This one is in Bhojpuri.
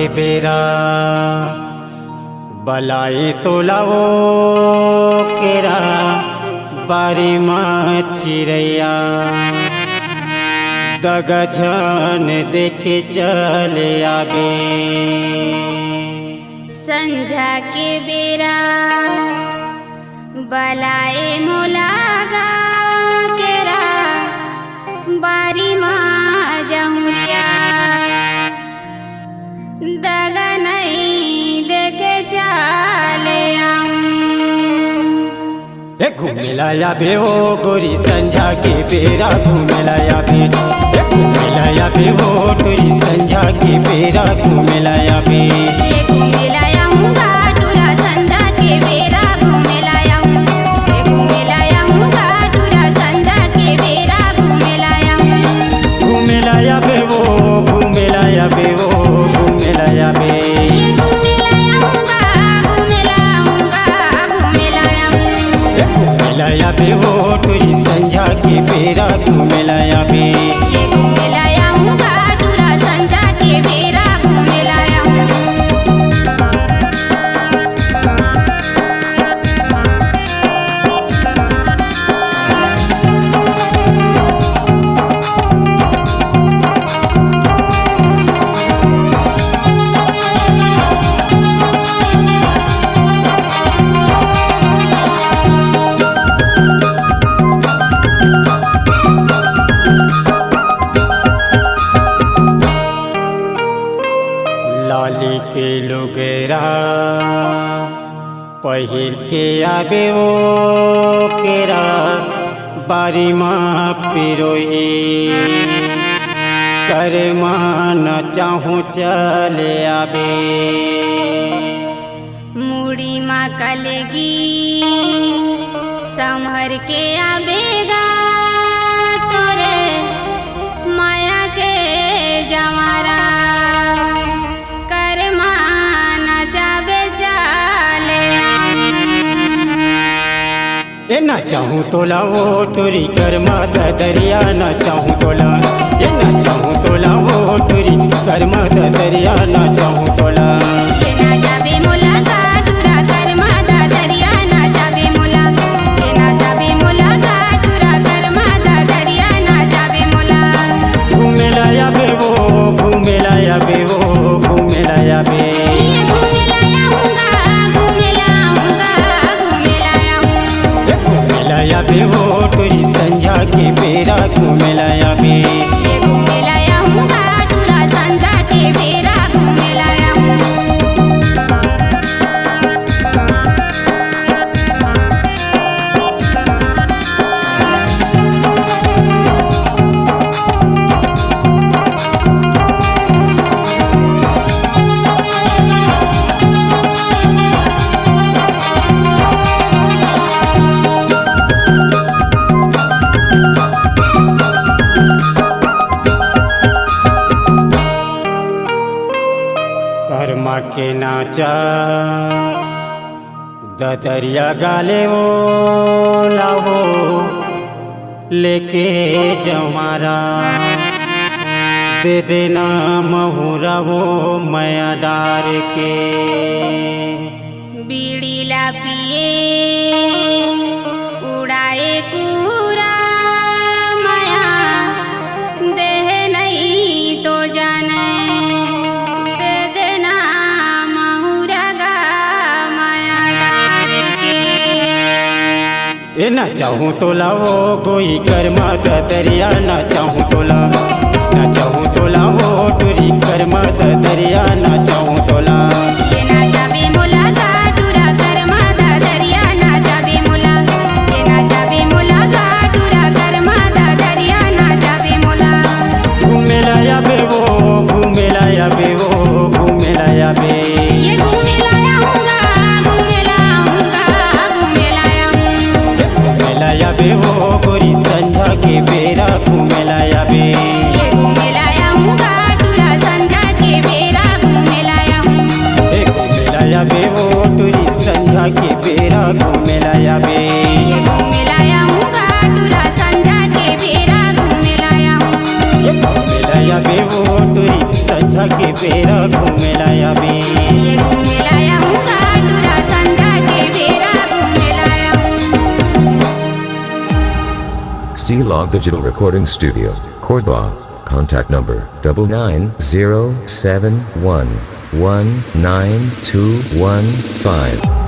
के बेरा बलाई तोलाओ केरा बारी माँ चिरैया दगझन देखे चले आबे। संझा के बेरा बलाए मोलागा केरा बारी माँ जमुरिया दगा नहीं देखे चले घूमेला याबे ओ गोरी संझा के बेरा घूमेला याबे घूमेला याबे ओ गोरी संझा के बेरा घूमेला याबे। घूमेला आऊंगा टूरा संझा के बेरा घूमेला आऊं घूमेला आऊंगा टूरा संझा के बेरा घूमेला आऊं घूमेला याबे ओ घूमेला याबे ओ घूमेला याबे। घूमेला आऊंगा घूमेला आऊंगा घूमेला आऊं घूमेला याबे ओ टूरी संझा के बेरा घूमेला याबे। घूमेला आऊंगा टूरा संझा के बेरा घूमेला आऊं। लाली के लुगेरा पहिर के आबे ओ केरा बारी माँ पिरोही कर न चाहूँ चले आबे। मुड़ी माँ कलगी संभर के आबेगा तोरे माया के जमारा कर माना जाबे चले ना चाहूँ तोला वो टूरी कर मद दरिया ना चाहूँ तोला ना चाहूँ तोला वो टूरी कर मद दरिया ना चाहूँ तोला। ये ना जाबे मोला का टूरा कर मादा दरिया ना जाबे मोला ये ना जाबे मोला का टूरा कर मादा दरिया ना जाबे मोला। घूमेला याबे वो घूमेला याबे वो घूमेला याबे। ये घूमेला आऊंगा घूमेला आऊंगा घूमेला आऊं घूमेला याबे वो टूरी संझा के बेरा घूमेला याबे। ये घूमेला आऊंगा टूरा संझा के बेरा घूमेला आऊं। कर्मा के नाचा ददरिया गाले वो लावो लेके जमारा दे देना महुरा वो मया डार के। बीड़ी ला पिए उड़ाए पूरा माया देह नहीं तो जाने दे देना महुरा गा माया डार के। ना चाहूँ तोला वो कोई कर्मा दरिया ना चाहूँ तोला ना चाहूँ तोला वो टूरी कर्मा दरिया ना चाहूँ तोला। ये ना जाबे मोला का टूरा कर मादा दरिया ना जाबे मोला ये ना जाबे मोला का टूरा कर मादा दरिया ना जाबे मोला। घूमेला याबे वो घूमेला याबे वो घूमेला याबे। ये घूमेला आऊंगा घूमेला आऊंगा घूमेला आऊं घूमेला याबे वो गोरी संझा के बेरा घूमेला याबे। ये घूमेला आऊंगा टूरा संझा के बेरा घूमेला आऊं घूमेला याबे वो टूरी संझा के बेरा घूमेला याबे। ये घूमेला आऊंगा टूरा संझा के बेरा घूमेला आऊं घूमेला लाया बे वो टुरी संझा के बेरा घूमे लाया बे। ये घूमे लाया हूँ गाटुरा संझा के बेरा घूमे लाया हूँ। C-Log Digital Recording Studio, Cordoba. Contact number 9907119215.